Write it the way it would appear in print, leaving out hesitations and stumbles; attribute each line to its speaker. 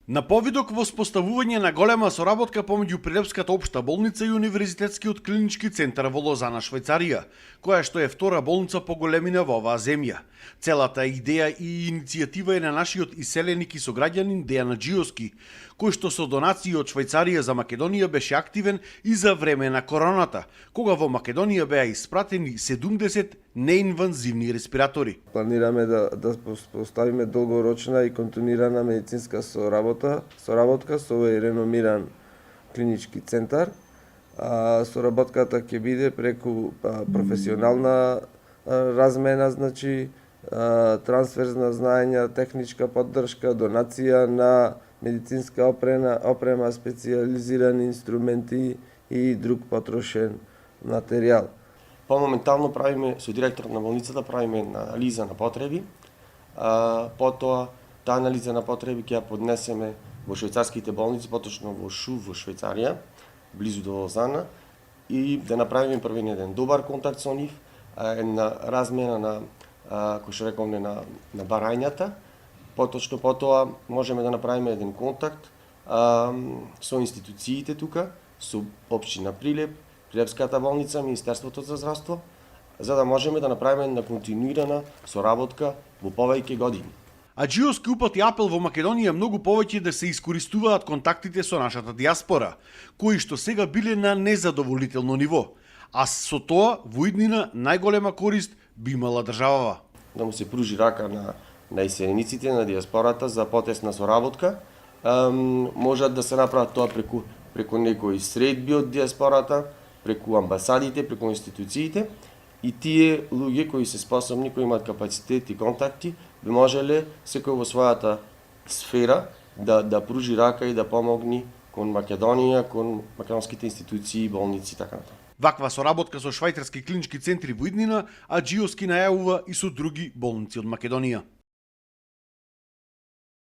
Speaker 1: На повидок во споставување на голема соработка помеѓу Прилепската општа болница и Универзитетскиот клинички центар во Лозана, Швајцарија, која што е втора болница по големина во оваа земја. Целата идеја и иницијатива е на нашиот иселеник и сограѓанин Дејан Аџиовски, кој што со донации од Швајцарија за Македонија беше активен и за време на короната, кога во Македонија беа испратени 70 неинвазивни респиратори.
Speaker 2: Планираме да поставиме долгорочна и континуирана медицинска соработка со овој реномиран клинички центар. Соработката ќе биде преку професионална размена, значи трансфер на знаења, техничка поддршка, донација на медицинска опрема, специјализирани инструменти и друг потрошен материјал.
Speaker 3: Моментално правиме со директорот на болницата правиме анализа на потреби. Потоа таа анализа на потреби ќе ја поднесеме во швајцарските болници, поточно во Шу во Швајцарија, близу до Лозана, и да направиме првен еден добар контакт со нив, една размена на кој што рековме на барањата. Поточно потоа можеме да направиме еден контакт со институциите тука, со општина Прилеп, Прилепската болница, Министерството за здравство, за да можеме да направиме една континуирана соработка во повеќе години.
Speaker 1: Аџиовски упати апел во Македонија многу повеќе да се искористуваат контактите со нашата диаспора, кои што сега биле на незадоволително ниво, а со тоа во иднина најголема корист би имала државава.
Speaker 3: Да му се пружи рака на иселениците, на диаспората за потесна соработка. Можат да се направат тоа преку некои средби од диаспората, преку амбасадите, преку институциите, и тие луѓе кои се способни, кои имаат капацитет и контакти, би можеле секој во својата сфера да пружи рака и да помогни кон Македонија, кон македонските институции, болници и така натаму.
Speaker 1: Ваква соработка со швајцарски клинички центри во иднина, Аџиовски најавува и со други болници од Македонија.